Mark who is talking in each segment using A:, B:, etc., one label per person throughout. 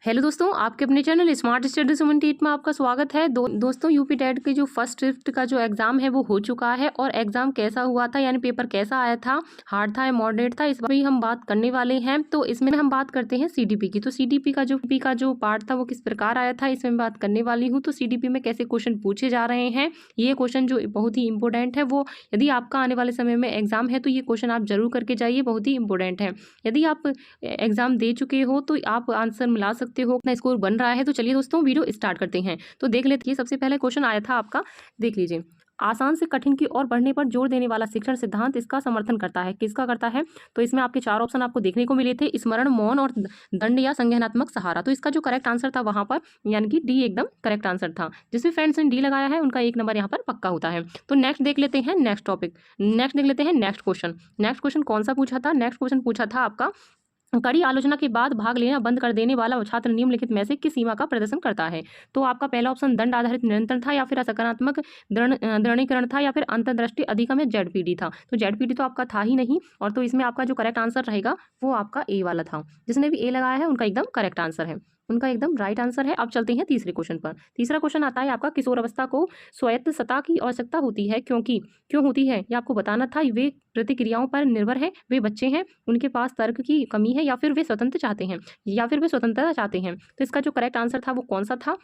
A: Hello दोस्तों, आपके अपने चैनल स्मार्ट स्टडी 78 में आपका स्वागत है। दोस्तों, यूपी टेट के जो फर्स्ट शिफ्ट का जो एग्जाम है वो हो चुका है। और एग्जाम कैसा हुआ था, यानी पेपर कैसा आया था, हार्ड था या मॉडरेट था, इस पर भी हम बात करने वाले हैं। तो इसमें हम बात करते हैं सीडीपी की। तो सीडीपी का जो पार्ट था वो किस प्रकार आया था, इसमें बात करने वाली हूँ। तो सीडीपी में कैसे क्वेश्चन पूछे जा रहे हैं, ये क्वेश्चन जो बहुत ही इंपॉर्टेंट है, वो यदि आपका आने वाले समय में एग्जाम है तो ये क्वेश्चन आप जरूर करके जाइए, बहुत ही इंपॉर्टेंट है। यदि आप एग्जाम दे चुके हो तो आप आंसर मिला सकते हो, अपना स्कोर बन रहा है। तो चलिए दोस्तों, वीडियो स्टार्ट करते हैं। तो देख लेते हैं, सबसे पहले क्वेश्चन आया था आपका, देख लीजिए। आसान से कठिन की ओर बढ़ने पर जोर देने वाला शिक्षण सिद्धांत इसका समर्थन करता है। किसका करता है? तो इसमें आपके चार ऑप्शन आपको देखने को मिले थे, स्मरण, मौन और दंड या संज्ञानात्मक सहारा। तो इसका जो करेक्ट आंसर था वहां पर, यानी कि डी एकदम करेक्ट आंसर था। जिसमें फ्रेंड्स ने डी लगाया है उनका 1 नंबर यहाँ पर पक्का होता है। तो नेक्स्ट देख लेते हैं, नेक्स्ट टॉपिक, नेक्स्ट देख लेते हैं नेक्स्ट क्वेश्चन। नेक्स्ट क्वेश्चन कौन सा पूछा था? नेक्स्ट क्वेश्चन पूछा था आपका, कड़ी आलोचना के बाद भाग लेना बंद कर देने वाला छात्र निम्नलिखित में से किस सीमा का प्रदर्शन करता है? तो आपका पहला ऑप्शन दंड आधारित निरंतर था, या फिर असकारात्मक दृढ़ीकरण था, या फिर अंतर्दृष्टि अधिगम या जेडपीडी था। तो जेडपीडी तो आपका था ही नहीं, और तो इसमें आपका जो करेक्ट आंसर रहेगा वो आपका ए वाला था। जिसने भी ए लगाया है उनका एकदम करेक्ट आंसर है, उनका एकदम राइट आंसर है। अब चलते हैं तीसरे क्वेश्चन पर। तीसरा क्वेश्चन आता है आपका, किशोर अवस्था को स्वायत्त सत्ता की आवश्यकता होती है, क्यों होती है ये आपको बताना था। वे प्रतिक्रियाओं पर निर्भर है, वे बच्चे हैं, उनके पास तर्क की कमी है, या फिर वे स्वतंत्र चाहते हैं, या फिर वे स्वतंत्रता चाहते हैं। तो इसका जो करेक्ट आंसर था वो कौन सा था?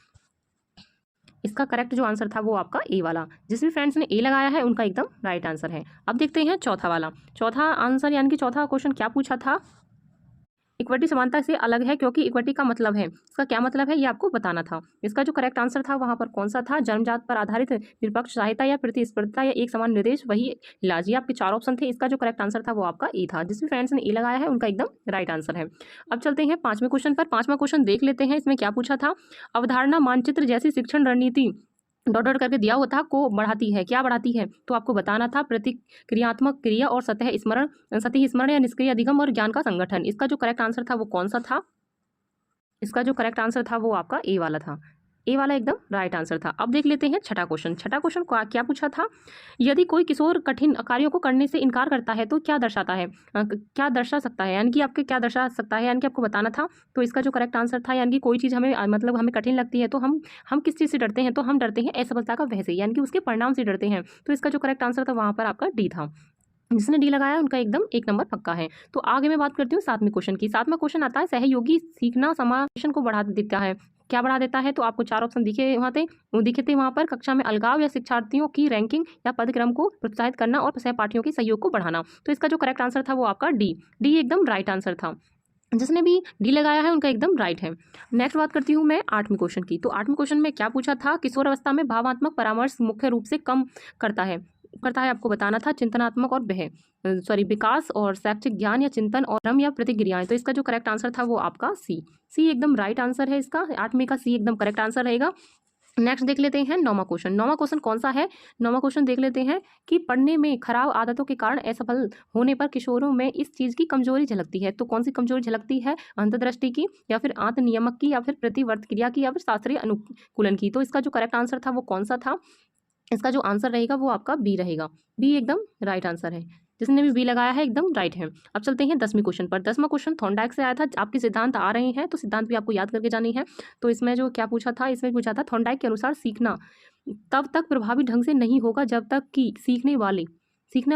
A: इसका करेक्ट जो आंसर था वो आपका ए वाला। जिस भी फ्रेंड्स ने ए लगाया है उनका एकदम राइट आंसर है। अब देखते हैं चौथा वाला। चौथा आंसर यानी कि चौथा क्वेश्चन क्या पूछा था? इक्विटी समानता से अलग है, क्योंकि इक्विटी का मतलब है, इसका क्या मतलब है ये आपको बताना था। इसका जो करेक्ट आंसर था वहां पर कौन सा था? जन्मजात पर आधारित निरपेक्ष सहायता या प्रतिस्पर्धा या एक समान निर्देश, वही इलाज। ये आपके चार ऑप्शन थे, इसका जो करेक्ट आंसर था वो आपका ए था। जिस भी फ्रेंड्स ने ए लगाया है उनका एकदम राइट आंसर है। अब चलते हैं पांचवें क्वेश्चन पर। पांचवा क्वेश्चन देख लेते हैं, इसमें क्या पूछा था। अवधारणा मानचित्र जैसी शिक्षण रणनीति डॉट डॉट करके दिया हुआ था को बढ़ाती है, क्या बढ़ाती है? तो आपको बताना था प्रतिक्रियात्मक क्रिया और सतही स्मरण या निष्क्रिय अधिगम और ज्ञान का संगठन। इसका जो करेक्ट आंसर था वो कौन सा था? इसका जो करेक्ट आंसर था वो आपका ए वाला था। ए वाला एकदम राइट आंसर था। अब देख लेते हैं छठा क्वेश्चन। छठा क्वेश्चन क्या पूछा था? यदि कोई किशोर कठिन कार्यों को करने से इनकार करता है तो क्या दर्शाता है, क्या दर्शा सकता है, यानी कि आपके क्या दर्शा सकता है, यानी कि आपको बताना था। तो इसका जो करेक्ट आंसर था, यानी कि कोई चीज़ हमें मतलब हमें कठिन लगती है तो हम किस चीज़ से डरते हैं? तो हम डरते हैं असफलता का वह से, यानी कि उसके परिणाम से डरते हैं। तो इसका जो करेक्ट आंसर था वहाँ पर आपका डी था। जिसने डी लगाया उनका एकदम 1 नंबर पक्का है। तो आगे मैं बात करती हूँ सातवें क्वेश्चन की। सातवां क्वेश्चन आता है, सहयोगी सीखना समावेशन को बढ़ा देता है, क्या बढ़ा देता है? तो आपको चार ऑप्शन दिखे थे वहां पर। कक्षा में अलगाव या शिक्षार्थियों की रैंकिंग या पदक्रम को प्रोत्साहित करना और सहपाठियों के सहयोग को बढ़ाना। तो इसका जो करेक्ट आंसर था वो आपका डी एकदम राइट आंसर था। जिसने भी डी लगाया है उनका एकदम राइट है। नेक्स्ट बात करती हूँ मैं आठवीं क्वेश्चन की। तो आठवीं क्वेश्चन में क्या पूछा था? किशोर अवस्था में भावात्मक परामर्श मुख्य रूप से कम करता है आपको बताना था चिंतनात्मक और विकास और शैक्षिक ज्ञान या चिंतन और भ्रम या प्रतिक्रियाएं। तो इसका जो करेक्ट आंसर था वो आपका सी एकदम राइट आंसर है। इसका आठवीं का सी एकदम करेक्ट आंसर रहेगा। नेक्स्ट देख लेते हैं नौवां क्वेश्चन। नौवां क्वेश्चन कौन सा है? नौवां क्वेश्चन देख लेते हैं कि पढ़ने में खराब आदतों के कारण असफल होने पर किशोरों में इस चीज की कमजोरी झलकती है। तो कौन सी कमजोरी झलकती है? अंतर्दृष्टि की, या फिर आत्म नियमक की, या फिर प्रतिवर्त क्रिया की, या फिर शास्त्रीय अनुकूलन की। तो इसका जो करेक्ट आंसर था वो कौन सा था? इसका जो आंसर रहेगा वो आपका बी रहेगा। बी एकदम राइट आंसर है। जिसने भी बी लगाया है एकदम राइट है। अब चलते हैं 10वीं क्वेश्चन पर। 10वां क्वेश्चन थॉर्नडाइक से आया था। आपके सिद्धांत आ रहे हैं तो सिद्धांत भी आपको याद करके जानी है। तो इसमें जो क्या पूछा था, इसमें पूछा था थॉर्नडाइक के अनुसार सीखना तब तक प्रभावी ढंग से नहीं होगा जब तक कि सीखने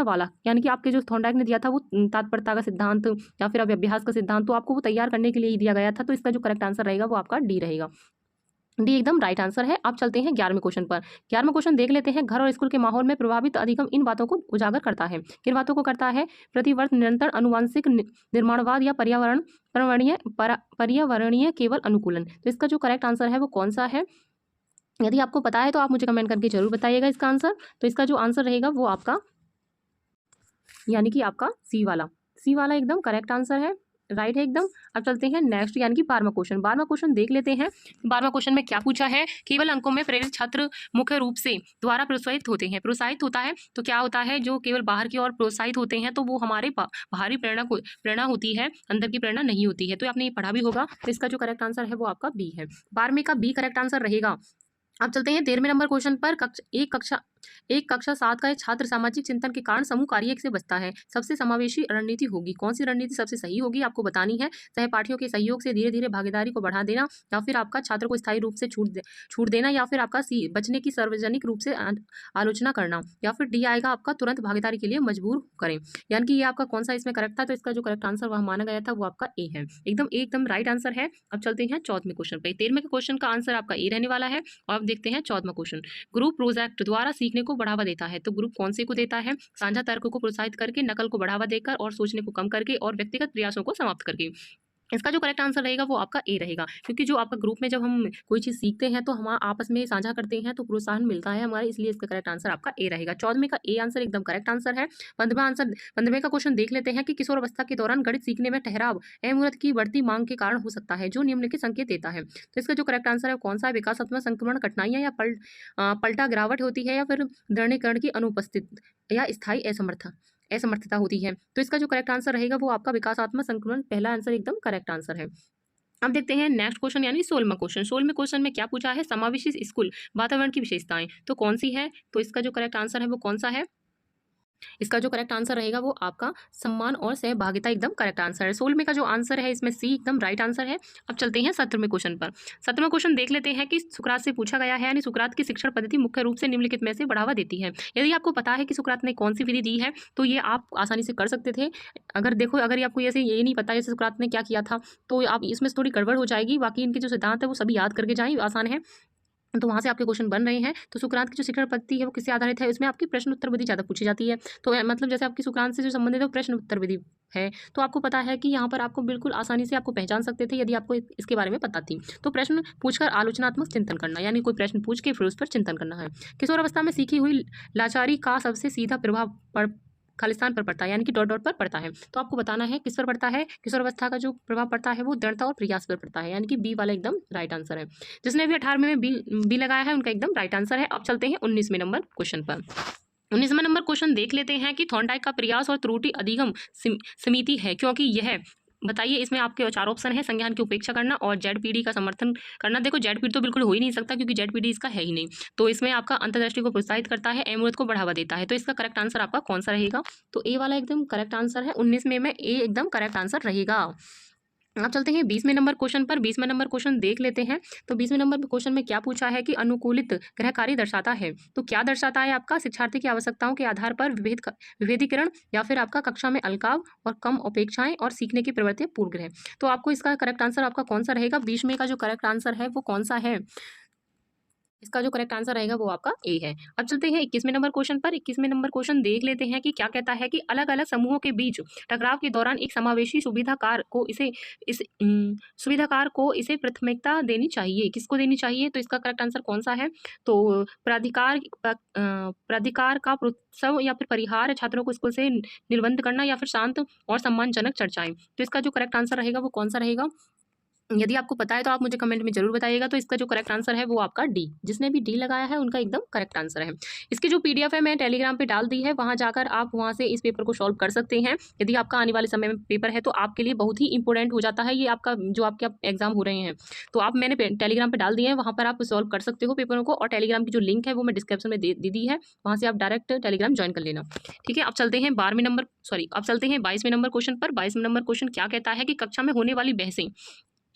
A: वाला, यानी कि आपके जो थॉर्नडाइक ने दिया था वो तात्पर्यता का सिद्धांत या फिर अभ्यास का सिद्धांत, तो आपको वो तैयार करने के लिए ही दिया गया था। तो इसका जो करेक्ट आंसर रहेगा वो आपका डी रहेगा। डी एकदम राइट आंसर है। अब चलते हैं 11वें क्वेश्चन पर। 11वां क्वेश्चन देख लेते हैं, घर और स्कूल के माहौल में प्रभावित अधिगम इन बातों को उजागर करता है। किन बातों को करता है? प्रतिवर्त निरंतर अनुवांशिक निर्माणवाद या पर्यावरणीय केवल अनुकूलन। तो इसका जो करेक्ट आंसर है वो कौन सा है? यदि आपको पता है तो आप मुझे कमेंट करके जरूर बताइएगा इसका आंसर। तो इसका जो आंसर रहेगा वो आपका, यानी कि आपका सी वाला एकदम करेक्ट आंसर है, राइट है एकदम। अब चलते हैं नेक्स्ट, यानी कि 12वां क्वेश्चन। 12वां क्वेश्चन देख लेते हैं। 12वां क्वेश्चन में क्या पूछा है? केवल अंकों में प्रेरित छात्र मुख्य रूप से द्वारा प्रोत्साहित होता है। तो क्या होता है? जो केवल बाहर की ओर प्रोत्साहित होते हैं तो वो हमारे बाहरी प्रेरणा होती है, अंदर की प्रेरणा नहीं होती है। तो आपने ये पढ़ा भी होगा। तो इसका जो करेक्ट आंसर है वो आपका बी है। 12वें का बी करेक्ट आंसर रहेगा। अब चलते हैं 13वें नंबर क्वेश्चन पर। एक कक्षा 7 का एक छात्र सामाजिक चिंतन के कारण समूह कार्य से बचता है। सबसे समावेशी रणनीति होगी। कौन सी रणनीति सबसे सही होगी आपको बतानी है। सहपाठियों के सहयोग से धीरे धीरे भागीदारी को बढ़ा देना, या फिर आपका छात्र को स्थायी रूप से छूट देना, या फिर आपका सी बचने की सार्वजनिक रूप से आलोचना करना, या फिर डी आएगा आपका तुरंत भागीदारी के लिए मजबूर करें। यानी कि ये आपका कौन सा इसमें करेक्ट था, तो इसका जो करेक्ट आंसर वह माना गया था वो आपका ए है। एकदम राइट आंसर है। अब चलते हैं 14वें क्वेश्चन पे। 13वें के क्वेश्चन का आंसर आपका ए रहने वाला है। और अब देखते हैं 14वां क्वेश्चन। ग्रुप प्रोजेक्ट द्वारा सीखने को बढ़ावा देता है, तो ग्रुप कौन से को देता है। साझा तर्क को प्रोत्साहित करके, नकल को बढ़ावा देकर और सोचने को कम करके और व्यक्तिगत प्रयासों को समाप्त करके। इसका जो करेक्ट आंसर रहेगा वो आपका ए रहेगा, क्योंकि जो आपका ग्रुप में जब हम कोई चीज़ सीखते हैं तो हम आपस में साझा करते हैं तो प्रोत्साहन मिलता है हमारे, इसलिए इसका करेक्ट आंसर आपका ए रहेगा। 14वें का ए आंसर एकदम करेक्ट आंसर है। 15वें का क्वेश्चन देख लेते हैं कि किशोर अवस्था के दौरान गणित सीखने में ठहराव अहमियत की बढ़ती मांग के कारण हो सकता है, जो निम्नलिखित संकेत देता है। तो इसका जो करेक्ट आंसर है कौन सा है। विकासात्मक संक्रमण, कठिनाइयां या पलटा गिरावट होती है, या फिर दृढ़ीकरण की अनुपस्थित या स्थायी असमर्थता होती है। तो इसका जो करेक्ट आंसर रहेगा वो आपका विकासात्मक संक्रमण, पहला आंसर एकदम करेक्ट आंसर है। अब देखते हैं नेक्स्ट क्वेश्चन यानी 16वां क्वेश्चन। 16वें क्वेश्चन में क्या पूछा है, समावेशी स्कूल वातावरण की विशेषताएं, तो कौन सी है। तो इसका जो करेक्ट आंसर है वो कौन सा है। इसका जो करेक्ट आंसर रहेगा वो आपका सम्मान और सहभागिता, एकदम करेक्ट आंसर है। 16वें का जो आंसर है इसमें सी एकदम राइट आंसर है। अब चलते हैं 17वें क्वेश्चन पर। 17वां क्वेश्चन देख लेते हैं कि सुकरात से पूछा गया है, यानी सुकरात की शिक्षण पद्धति मुख्य रूप से निम्नलिखित में से बढ़ावा देती है। यदि आपको पता है कि सुकरात ने कौन सी विधि दी है तो ये आप आसानी से कर सकते थे। अगर आपको ऐसे ये नहीं पता जैसे सुकरात ने क्या किया था तो आप इसमें थोड़ी गड़बड़ हो जाएगी। बाकी इनके जो सिद्धांत है वो सभी याद करके जाएं, आसान है। तो वहाँ से आपके क्वेश्चन बन रहे हैं। तो सुकरात की जो शिक्षण पद्धति है वो किससे आधारित है, इसमें आपकी प्रश्न उत्तर विधि ज़्यादा पूछी जाती है। तो मतलब जैसे आपकी सुकरात से जो संबंधित है वो प्रश्न उत्तर विधि है, तो आपको पता है कि यहाँ पर आपको बिल्कुल आसानी से आपको पहचान सकते थे यदि आपको इसके बारे में पता थी। तो प्रश्न पूछकर आलोचनात्मक चिंतन करना, यानी कोई प्रश्न पूछ के फिर उस पर चिंतन करना है। किशोर अवस्था में सीखी हुई लाचारी का सबसे सीधा प्रभाव खालिस्तान पर पड़ता है, यानी कि डॉट डॉट पर पड़ता है। तो आपको बताना है किस पर पड़ता है। किशोर अवस्था का जो प्रभाव पड़ता है वो दृढ़ता और प्रयास पर पड़ता है, यानी कि बी वाला एकदम राइट आंसर है। जिसने भी 18वें में बी लगाया है उनका एकदम राइट आंसर है। अब चलते हैं 19वें नंबर क्वेश्चन पर। 19वां नंबर क्वेश्चन देख लेते हैं कि थॉर्नडाइक का प्रयास और त्रुटि अधिगम समिति है, क्योंकि यह बताइए। इसमें आपके 4 ऑप्शन है, संज्ञान की उपेक्षा करना और जेडपीडी का समर्थन करना। देखो जेडपीडी तो बिल्कुल हो ही नहीं सकता क्योंकि जेडपीडी इसका है ही नहीं। तो इसमें आपका अंतर्दृष्टि को प्रोत्साहित करता है, अहमियत को बढ़ावा देता है। तो इसका करेक्ट आंसर आपका कौन सा रहेगा। तो ए वाला एकदम करेक्ट आंसर है। 19 में ए एकदम करेक्ट आंसर रहेगा। अब चलते हैं 20वें नंबर क्वेश्चन पर। 20वां नंबर क्वेश्चन देख लेते हैं। तो 20वें नंबर क्वेश्चन में क्या पूछा है कि अनुकूलित गृह कार्य दर्शाता है। तो क्या दर्शाता है आपका, शिक्षार्थी की आवश्यकताओं के आधार पर विभेदीकरण, या फिर आपका कक्षा में अलगाव और कम अपेक्षाएं और सीखने की प्रवृत्ति पूर्वग्रह। तो आपको इसका करेक्ट आंसर आपका कौन सा रहेगा। 20 का जो करेक्ट आंसर है वो कौन सा है। इसका जो करेक्ट आंसर रहेगा वो आपका ए है। अब चलते हैं 21वें नंबर क्वेश्चन पर। 21वें नंबर क्वेश्चन देख लेते हैं कि क्या कहता है कि अलग अलग समूहों के बीच टकराव के दौरान एक समावेशी सुविधाकार को इसे प्राथमिकता देनी चाहिए। किसको देनी चाहिए। तो इसका करेक्ट आंसर कौन सा है। तो प्राधिकार का प्रोत्साहन या फिर परिहार, छात्रों को स्कूल से निर्बंध करना, या फिर शांत और सम्मानजनक चर्चाएं। तो इसका जो करेक्ट आंसर रहेगा वो कौन सा रहेगा। यदि आपको पता है तो आप मुझे कमेंट में जरूर बताइएगा। तो इसका जो करेक्ट आंसर है वो आपका डी, जिसने भी डी लगाया है उनका एकदम करेक्ट आंसर है। इसकी जो पीडीएफ है मैं टेलीग्राम पे डाल दी है, वहां जाकर आप वहां से इस पेपर को सॉल्व कर सकते हैं। यदि आपका आने वाले समय में पेपर है तो आपके लिए बहुत ही इंपॉर्टेंट हो जाता है ये आपका जो आपके एग्जाम हो रहे हैं। तो आप मैंने टेलीग्राम पे डाल दिए हैं, वहां पर आप सॉल्व कर सकते हो पेपरों को। और टेलीग्राम की जो लिंक है वो मैं डिस्क्रिप्शन में दे दी है, वहां से आप डायरेक्ट टेलीग्राम ज्वाइन कर लेना। ठीक है। अब चलते हैं 22वें नंबर क्वेश्चन पर। 22वें नंबर क्वेश्चन क्या कहता है कि कक्षा में होने वाली बहसें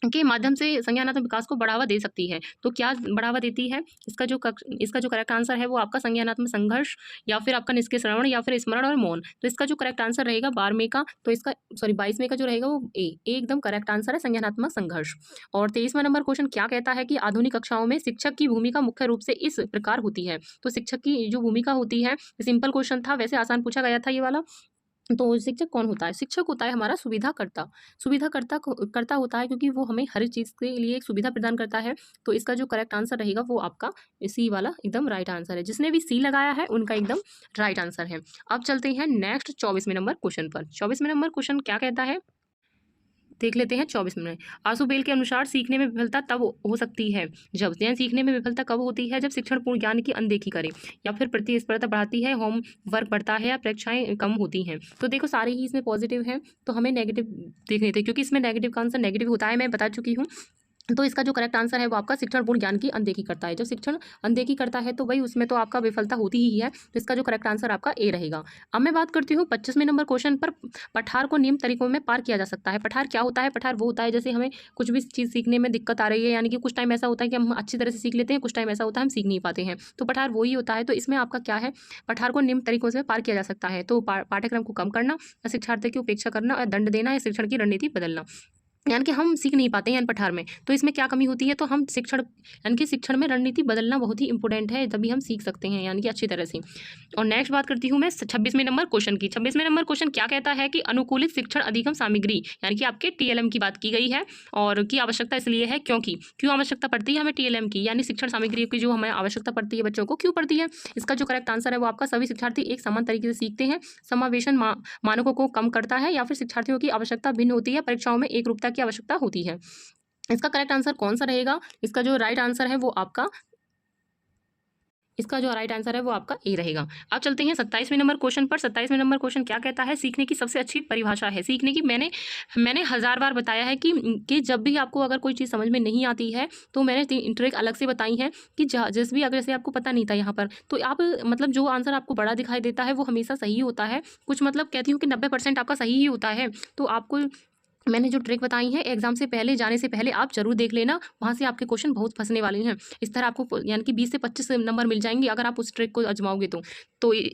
A: के माध्यम से संज्ञानात्मक विकास को बढ़ावा दे सकती है। तो क्या बढ़ावा देती है। इसका जो करेक्ट आंसर है वो आपका संज्ञानात्मक संघर्ष, या फिर आपका निष्क्रिय श्रवण, या फिर स्मरण और मौन। तो इसका जो करेक्ट आंसर रहेगा 22वें का जो रहेगा वो ए एकदम करेक्ट आंसर है, संज्ञानात्मक संघर्ष। और 23वां नंबर क्वेश्चन क्या कहता है कि आधुनिक कक्षाओं में शिक्षक की भूमिका मुख्य रूप से इस प्रकार होती है। तो शिक्षक की जो भूमिका होती है, सिंपल क्वेश्चन था, वैसे आसान पूछा गया था ये वाला। तो शिक्षक कौन होता है। शिक्षक होता है हमारा सुविधा करता होता है, क्योंकि वो हमें हर चीज़ के लिए एक सुविधा प्रदान करता है। तो इसका जो करेक्ट आंसर रहेगा वो आपका सी वाला एकदम राइट आंसर है। जिसने भी सी लगाया है उनका एकदम राइट आंसर है। अब चलते हैं नेक्स्ट 24वें नंबर क्वेश्चन पर। 24वें नंबर क्वेश्चन क्या कहता है देख लेते हैं। 24 मिनट। आशुबेल के अनुसार सीखने में विफलता तब हो सकती है जब सीखने में विफलता कब होती है, जब शिक्षण पूर्ण ज्ञान की अनदेखी करे, या फिर प्रतिस्पर्धा बढ़ाती है, होमवर्क बढ़ता है, या परीक्षाएं कम होती हैं। तो देखो सारे ही इसमें पॉजिटिव हैं, तो हमें नेगेटिव देखने थे, क्योंकि इसमें नेगेटिव का आंसर नेगेटिव होता है, मैं बता चुकी हूँ। तो इसका जो करेक्ट आंसर है वो आपका शिक्षणपूर्ण ज्ञान की अनदेखी करता है। जब शिक्षण अनदेखी करता है तो भाई उसमें तो आपका विफलता होती ही है। तो इसका जो करेक्ट आंसर आपका ए रहेगा। अब मैं बात करती हूँ 25वें नंबर क्वेश्चन पर। पठार को निम्न तरीकों में पार किया जा सकता है। पठार क्या होता है? पठार वो होता है जैसे हमें कुछ भी चीज़ सीखने में दिक्कत आ रही है, यानी कि कुछ टाइम ऐसा होता है कि हम अच्छी तरह से सीख लेते हैं, कुछ टाइम ऐसा होता है हम सीख नहीं पाते हैं। तो पठार वही होता है। तो इसमें आपका क्या है? पठार को निम्न तरीकों से पार किया जा सकता है। तो पाठ्यक्रम को कम करना, शिक्षार्थी की उपेक्षा करना और दंड देना या शिक्षण की रणनीति बदलना। यानी कि हम सीख नहीं पाते हैं पठार में, तो इसमें क्या कमी होती है? तो हम शिक्षण यानी कि शिक्षण में रणनीति बदलना बहुत ही इंपॉर्टेंट है, तभी हम सीख सकते हैं यानी कि अच्छी तरह से। और नेक्स्ट बात करती हूँ मैं 26वें नंबर क्वेश्चन की। 26वें नंबर क्वेश्चन क्या कहता है कि अनुकूलित शिक्षण अधिगम सामग्री यानी कि आपके टीएलएम की बात की गई है, और की आवश्यकता इसलिए है क्योंकि क्यों आवश्यकता पड़ती है हमें टीएलएम की, यानी शिक्षण सामग्री की जो हमें आवश्यकता पड़ती है बच्चों को, क्यों पड़ती है? इसका जो करेक्ट आंसर है वो आपका सभी शिक्षार्थी एक समान तरीके से सीखते हैं, समावेशन मानकों को कम करता है, या फिर शिक्षार्थियों की आवश्यकता भिन्न होती है, परीक्षाओं में एक रूपता की आवश्यकता होती है। इसका करेक्ट आंसर कौन सा रहेगा? इसका जो राइट आंसर है वो आपका ए रहेगा। अब चलते हैं 27वें नंबर क्वेश्चन पर। 27वें नंबर क्वेश्चन क्या कहता है? सीखने की सबसे अच्छी परिभाषा है। सीखने की मैंने 1000 बार बताया है कि जब भी आपको अगर कोई चीज़ समझ में नहीं आती है तो मैंने 3 ट्रिक अलग से बताई हैं कि जिस भी अगर जैसे आपको पता नहीं था यहाँ पर, तो आप मतलब जो आंसर आपको बड़ा दिखाई देता है वो हमेशा सही होता है। कुछ मतलब कहती हूँ कि 90% आपका सही ही होता है। तो आपको मैंने जो ट्रिक बताई है एग्जाम से पहले जाने से पहले आप जरूर देख लेना, वहाँ से आपके क्वेश्चन बहुत फंसने वाले हैं। इस तरह आपको यानी कि 20 से 25 नंबर मिल जाएंगे अगर आप उस ट्रिक को आजमाओगे तो।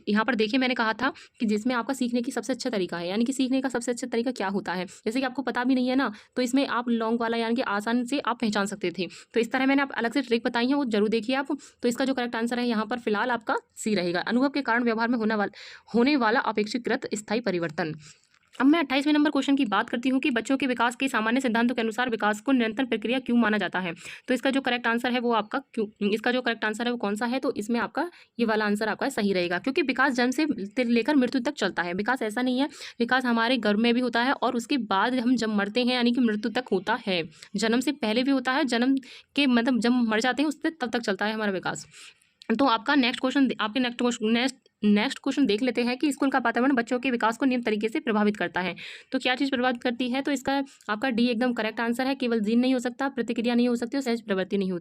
A: यहाँ पर देखिए मैंने कहा था कि जिसमें आपका सीखने की सबसे अच्छा तरीका है, यानी कि सीखने का सबसे अच्छा तरीका क्या होता है, जैसे कि आपको पता भी नहीं है ना, तो इसमें आप लॉन्ग वाला यानी कि आसान से आप पहचान सकते थे। तो इस तरह मैंने आप अलग से ट्रिक बताई है, वो जरूर देखिए आप। तो इसका जो करेक्ट आंसर है यहाँ पर फिलहाल आपका सी रहेगा। अनुभव के कारण व्यवहार में होने वाला अपेक्षाकृत स्थायी परिवर्तन। अब मैं 28वें नंबर क्वेश्चन की बात करती हूँ कि बच्चों के विकास के सामान्य सिद्धांतों के अनुसार विकास को निरंतर प्रक्रिया क्यों माना जाता है। तो इसका जो करेक्ट आंसर है वो आपका इसका जो करेक्ट आंसर है वो कौन सा है? तो इसमें आपका ये वाला आंसर आपका सही रहेगा, क्योंकि विकास जन्म से लेकर मृत्यु तक चलता है। विकास ऐसा नहीं है, विकास हमारे गर्भ में भी होता है और उसके बाद हम जब मरते हैं यानी कि मृत्यु तक होता है। जन्म से पहले भी होता है, जन्म के मतलब जब मर जाते हैं उससे तब तक चलता है हमारा विकास। तो आपका नेक्स्ट क्वेश्चन देख लेते हैं कि स्कूल का वातावरण बच्चों के विकास को नियम तरीके से प्रभावित करता है। तो क्या चीज़ प्रभावित करती है? तो इसका आपका डी एकदम करेक्ट आंसर है। केवल जीन नहीं हो सकता, प्रतिक्रिया नहीं हो सकती और सहज प्रवृत्ति नहीं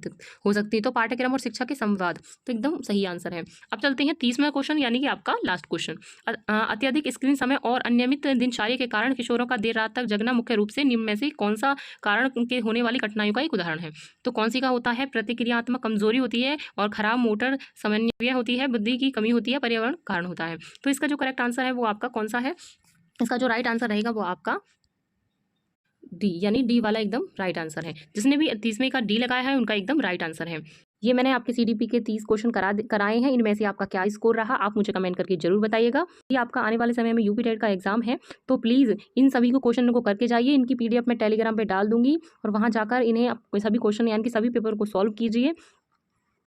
A: हो सकती। तो पाठ्यक्रम और शिक्षा के संवाद, तो एकदम सही आंसर है। अब चलते हैं 30वां क्वेश्चन यानी कि आपका लास्ट क्वेश्चन। अत्यधिक स्क्रीन समय और अनियमित दिनचर्या के कारण किशोरों का देर रात तक जगना मुख्य रूप से निम्न में से कौन सा कारण के होने वाली कठिनाइयों का एक उदाहरण है? तो कौन सी का होता है? प्रतिक्रियात्मक कमजोरी होती है और खराब मोटर समन्वय होती है, बुद्धि की कमी होती है, पर्यावरण कारण होता है। तो इसका जो करेक्ट आंसर है वो आपका कौन सा है? इसका जो राइट आंसर रहेगा वो आपका डी, यानी डी वाला एकदम राइट आंसर है। जिसने भी 30वें का डी लगाया है उनका एकदम राइट आंसर है। ये मैंने आपके सीडीपी के 30 क्वेश्चन कराए हैं। इनमें से आपका क्या स्कोर रहा आप मुझे कमेंट करके जरूर बताइएगा। ये आपका आने वाले समय में यूपी टेट का एग्जाम है, तो प्लीज़ इन सभी को क्वेश्चन को करके जाइए। इनकी पीडीएफ मैं टेलीग्राम पे डाल दूंगी और वहाँ जाकर इन्हें सभी क्वेश्चन यानी कि सभी पेपर को सॉल्व कीजिए।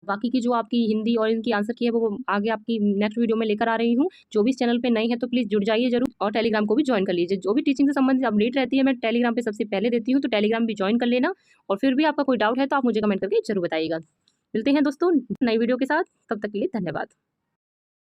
A: बाकी की जो आपकी हिंदी और इनकी आंसर की है वो आगे आपकी नेक्स्ट वीडियो में लेकर आ रही हूँ। जो भी इस चैनल पे नए हैं तो प्लीज़ जुड़ जाइए जरूर और टेलीग्राम को भी ज्वाइन कर लीजिए। जो भी टीचिंग से संबंधित अपडेट रहती है मैं टेलीग्राम पे सबसे पहले देती हूँ, तो टेलीग्राम भी ज्वाइन कर लेना। और फिर भी आपका कोई डाउट है तो आप मुझे कमेंट करके जरूर बताइएगा। मिलते हैं दोस्तों नई वीडियो के साथ, तब तक के लिए धन्यवाद।